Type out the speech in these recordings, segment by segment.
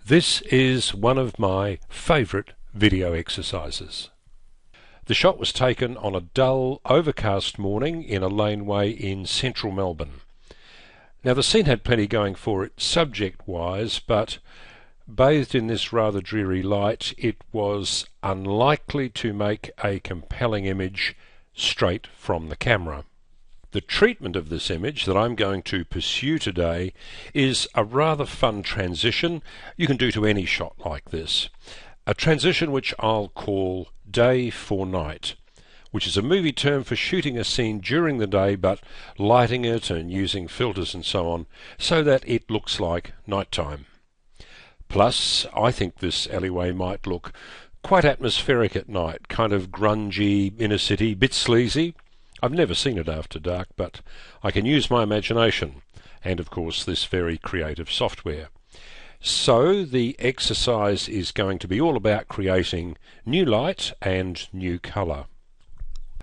This is one of my favourite video exercises. The shot was taken on a dull, overcast morning in a laneway in central Melbourne. Now the scene had plenty going for it subject-wise, but bathed in this rather dreary light, it was unlikely to make a compelling image straight from the camera. The treatment of this image that I'm going to pursue today is a rather fun transition you can do to any shot like this. A transition which I'll call day for night, which is a movie term for shooting a scene during the day but lighting it and using filters and so on so that it looks like nighttime. Plus, I think this alleyway might look quite atmospheric at night, kind of grungy, inner city, bit sleazy. I've never seen it after dark, but I can use my imagination and of course this very creative software. So the exercise is going to be all about creating new light and new colour.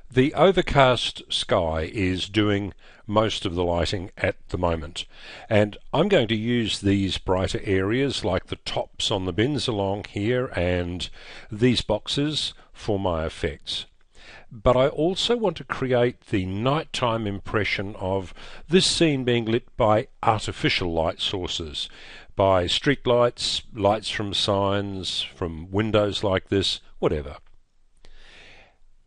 The overcast sky is doing most of the lighting at the moment, and I'm going to use these brighter areas like the tops on the bins along here and these boxes for my effects. But I also want to create the nighttime impression of this scene being lit by artificial light sources, by street lights, lights from signs, from windows like this, whatever.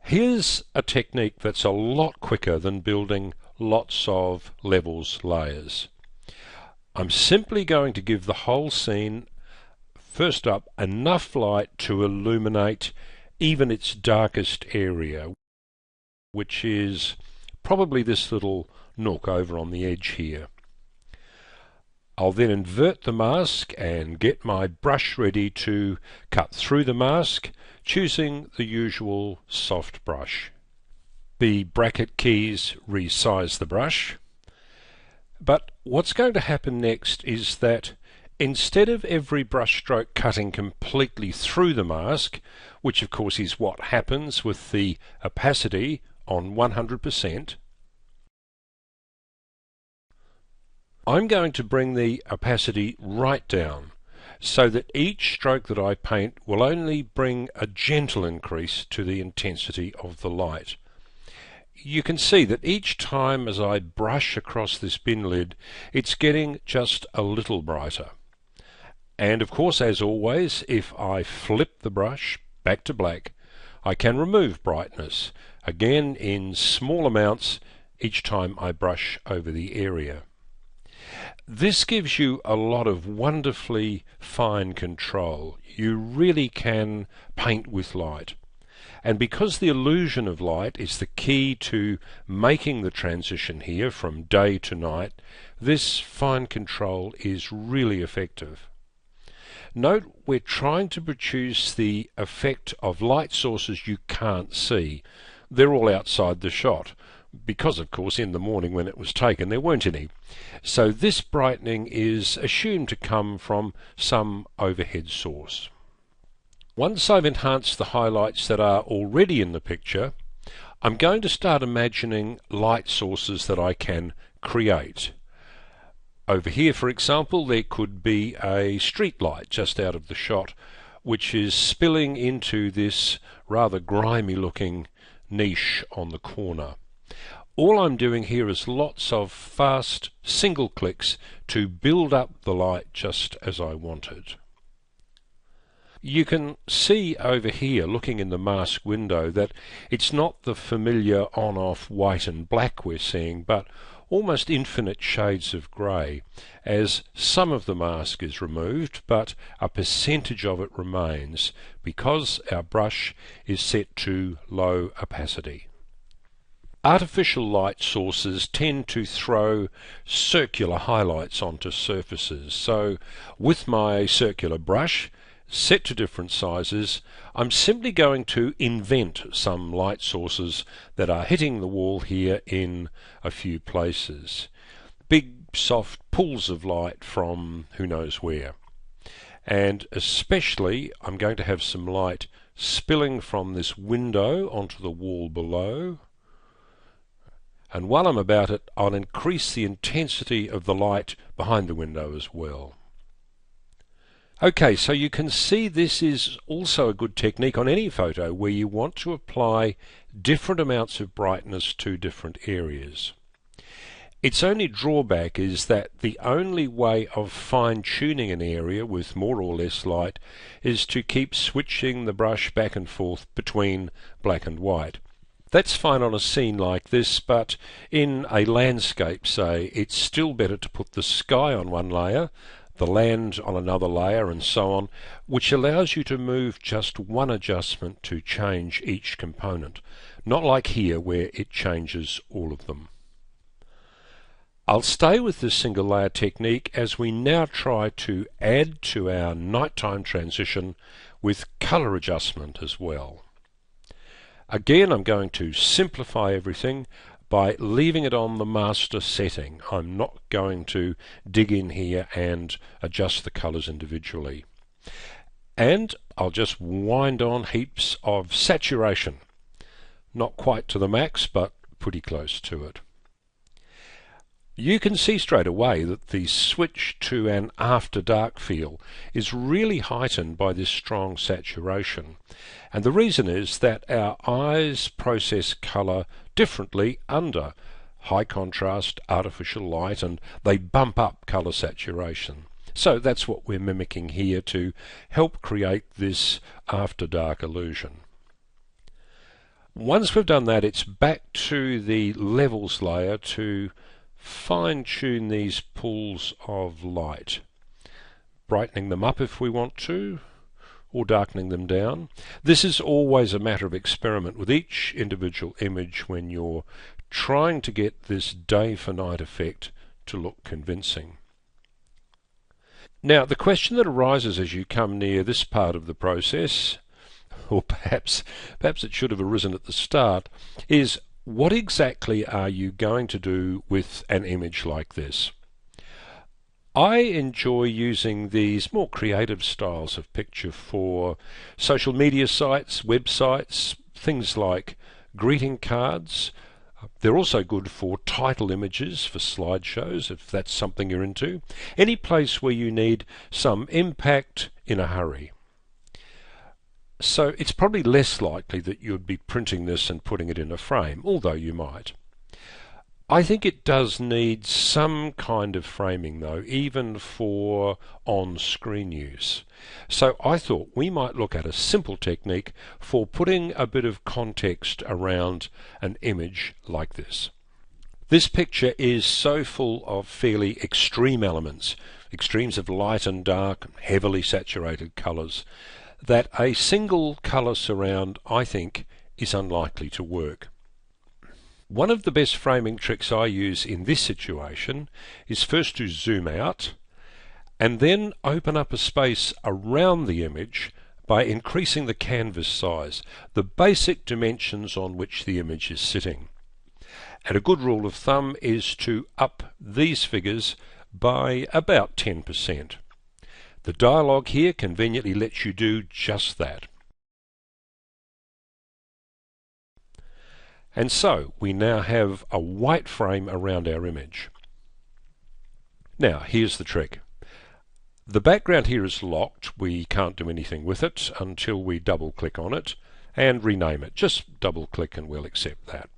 Here's a technique that's a lot quicker than building lots of levels layers. I'm simply going to give the whole scene, first up, enough light to illuminate even its darkest area, which is probably this little nook over on the edge here. I'll then invert the mask and get my brush ready to cut through the mask, choosing the usual soft brush. The bracket keys resize the brush. But what's going to happen next is that instead of every brush stroke cutting completely through the mask, which of course is what happens with the opacity on 100%, I'm going to bring the opacity right down so that each stroke that I paint will only bring a gentle increase to the intensity of the light. You can see that each time as I brush across this bin lid, it's getting just a little brighter. And of course, as always, if I flip the brush back to black, I can remove brightness, again in small amounts each time I brush over the area. This gives you a lot of wonderfully fine control. You really can paint with light. And because the illusion of light is the key to making the transition here from day to night, this fine control is really effective. Note we're trying to produce the effect of light sources you can't see. They're all outside the shot, because of course in the morning when it was taken there weren't any. So this brightening is assumed to come from some overhead source. Once I've enhanced the highlights that are already in the picture, I'm going to start imagining light sources that I can create. Over here, for example, there could be a street light just out of the shot, which is spilling into this rather grimy looking niche on the corner. All I'm doing here is lots of fast single clicks to build up the light just as I want it. You can see over here, looking in the mask window, that it's not the familiar on-off white and black we're seeing, but almost infinite shades of grey, as some of the mask is removed, but a percentage of it remains, because our brush is set to low opacity. Artificial light sources tend to throw circular highlights onto surfaces, so with my circular brush, set to different sizes, I'm simply going to invent some light sources that are hitting the wall here in a few places. Big soft pools of light from who knows where. And especially I'm going to have some light spilling from this window onto the wall below. And while I'm about it, I'll increase the intensity of the light behind the window as well. Okay, so you can see this is also a good technique on any photo where you want to apply different amounts of brightness to different areas. Its only drawback is that the only way of fine-tuning an area with more or less light is to keep switching the brush back and forth between black and white. That's fine on a scene like this, but in a landscape, say, it's still better to put the sky on one layer, the land on another layer, and so on, which allows you to move just one adjustment to change each component, not like here where it changes all of them. I'll stay with this single layer technique as we now try to add to our nighttime transition with colour adjustment as well. Again, I'm going to simplify everything by leaving it on the master setting. I'm not going to dig in here and adjust the colours individually. And I'll just wind on heaps of saturation. Not quite to the max, but pretty close to it. You can see straight away that the switch to an after dark feel is really heightened by this strong saturation. And the reason is that our eyes process colour differently under high contrast artificial light, and they bump up colour saturation. So that's what we're mimicking here to help create this after dark illusion. Once we've done that, it's back to the levels layer to fine-tune these pools of light, brightening them up if we want to, or darkening them down. This is always a matter of experiment with each individual image when you're trying to get this day for night effect to look convincing. Now, the question that arises as you come near this part of the process, or perhaps it should have arisen at the start, is what exactly are you going to do with an image like this? I enjoy using these more creative styles of picture for social media sites, websites, things like greeting cards. They're also good for title images for slideshows, if that's something you're into. Any place where you need some impact in a hurry. So it's probably less likely that you'd be printing this and putting it in a frame, although you might. I think it does need some kind of framing though, even for on-screen use. So I thought we might look at a simple technique for putting a bit of context around an image like this. This picture is so full of fairly extreme elements, extremes of light and dark, heavily saturated colours, that a single colour surround, I think, is unlikely to work. One of the best framing tricks I use in this situation is first to zoom out and then open up a space around the image by increasing the canvas size, the basic dimensions on which the image is sitting. And a good rule of thumb is to up these figures by about 10%. The dialogue here conveniently lets you do just that. And so we now have a white frame around our image. Now here's the trick. The background here is locked. We can't do anything with it until we double click on it and rename it. Just double click and we'll accept that.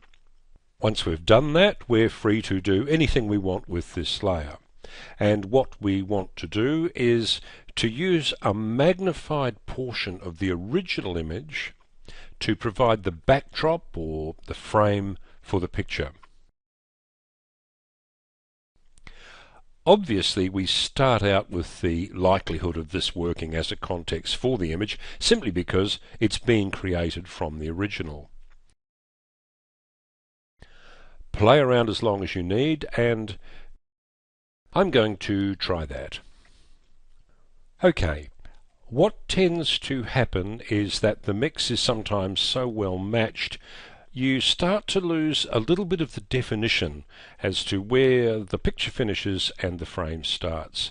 Once we've done that, we're free to do anything we want with this layer. And what we want to do is to use a magnified portion of the original image to provide the backdrop or the frame for the picture. Obviously, we start out with the likelihood of this working as a context for the image simply because it's being created from the original. Play around as long as you need, and I'm going to try that. Okay, what tends to happen is that the mix is sometimes so well matched you start to lose a little bit of the definition as to where the picture finishes and the frame starts.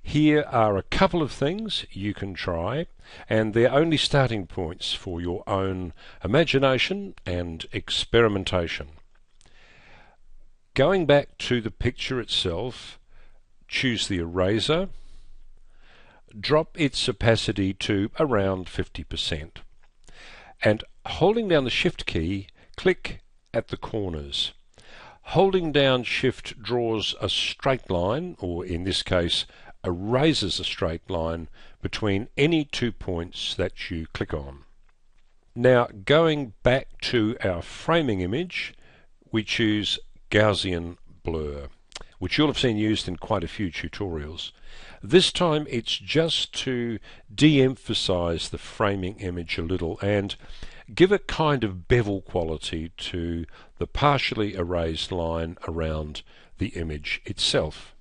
Here are a couple of things you can try, and they're only starting points for your own imagination and experimentation. Going back to the picture itself, choose the eraser, drop its opacity to around 50%. And holding down the Shift key, click at the corners. Holding down Shift draws a straight line, or in this case, erases a straight line between any 2 points that you click on. Now, going back to our framing image, we choose Gaussian blur, which you'll have seen used in quite a few tutorials. This time it's just to de-emphasize the framing image a little and give a kind of bevel quality to the partially erased line around the image itself.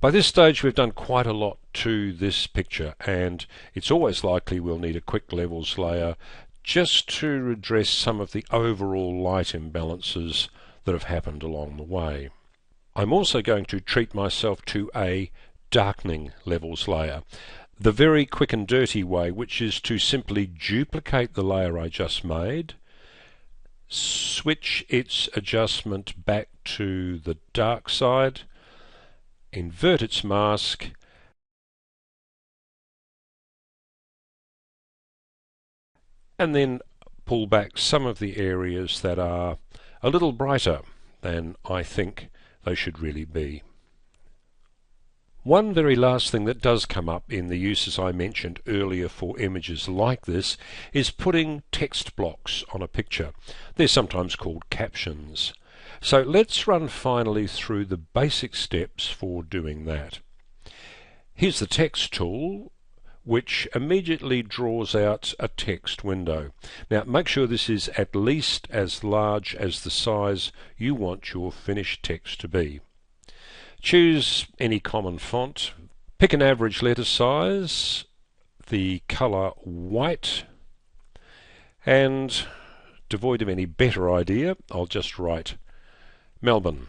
By this stage we've done quite a lot to this picture, and it's always likely we'll need a quick levels layer just to redress some of the overall light imbalances that have happened along the way. I'm also going to treat myself to a darkening levels layer, the very quick and dirty way, which is to simply duplicate the layer I just made, switch its adjustment back to the dark side, invert its mask, and then pull back some of the areas that are a little brighter than I think they should really be. One very last thing that does come up in the uses I mentioned earlier for images like this is putting text blocks on a picture. They're sometimes called captions. So let's run finally through the basic steps for doing that. Here's the text tool, which immediately draws out a text window. Now make sure this is at least as large as the size you want your finished text to be. Choose any common font, pick an average letter size, the colour white, and devoid of any better idea, I'll just write Melbourne.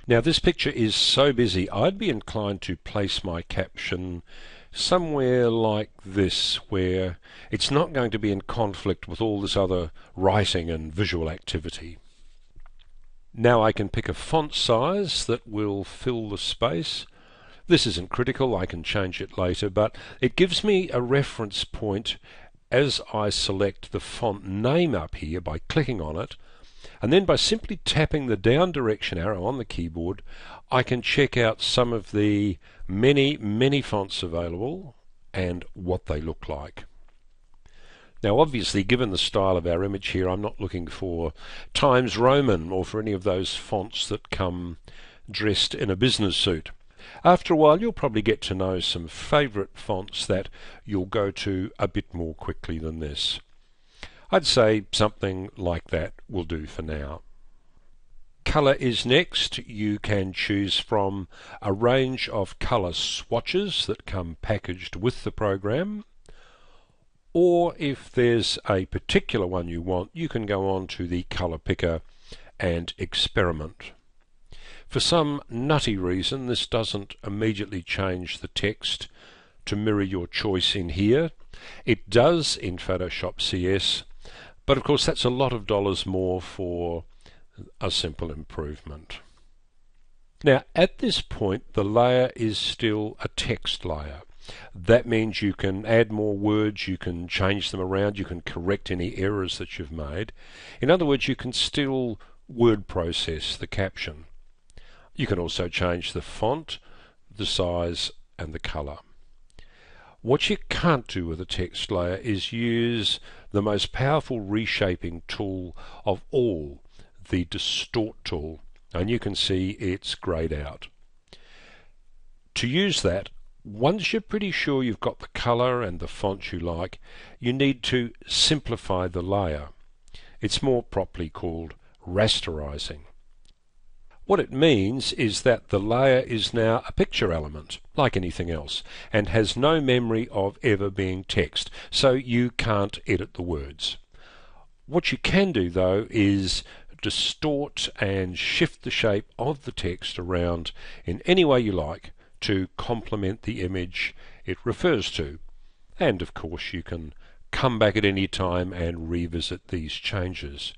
Now this picture is so busy, I'd be inclined to place my caption somewhere like this, where it's not going to be in conflict with all this other writing and visual activity. Now I can pick a font size that will fill the space. This isn't critical, I can change it later, but it gives me a reference point as I select the font name up here by clicking on it, and then by simply tapping the down direction arrow on the keyboard, I can check out some of the many fonts available and what they look like. Now obviously, given the style of our image here, I'm not looking for Times Roman or for any of those fonts that come dressed in a business suit. After a while you'll probably get to know some favourite fonts that you'll go to a bit more quickly than this. I'd say something like that will do for now. Colour is next. You can choose from a range of colour swatches that come packaged with the program, or if there's a particular one you want, you can go on to the colour picker and experiment. For some nutty reason, this doesn't immediately change the text to mirror your choice in here. It does in Photoshop CS, but of course that's a lot of dollars more for a simple improvement. Now at this point the layer is still a text layer. That means you can add more words, you can change them around, you can correct any errors that you've made. In other words, you can still word process the caption. You can also change the font, the size and the colour. What you can't do with a text layer is use the most powerful reshaping tool of all, the Distort tool, and you can see it's greyed out. To use that, once you're pretty sure you've got the colour and the font you like, you need to simplify the layer. It's more properly called rasterizing. What it means is that the layer is now a picture element, like anything else, and has no memory of ever being text, so you can't edit the words. What you can do though is distort and shift the shape of the text around in any way you like to complement the image it refers to. And of course you can come back at any time and revisit these changes.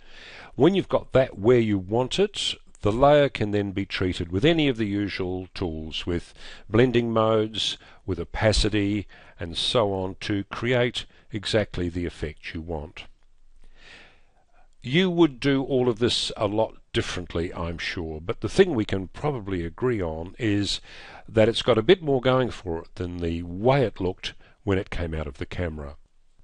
When you've got that where you want it, The layer can then be treated with any of the usual tools, with blending modes, with opacity, and so on, to create exactly the effect you want. You would do all of this a lot differently, I'm sure, but the thing we can probably agree on is that it's got a bit more going for it than the way it looked when it came out of the camera.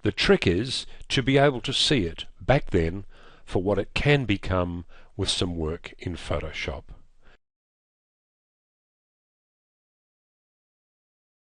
The trick is to be able to see it back then for what it can become with some work in Photoshop.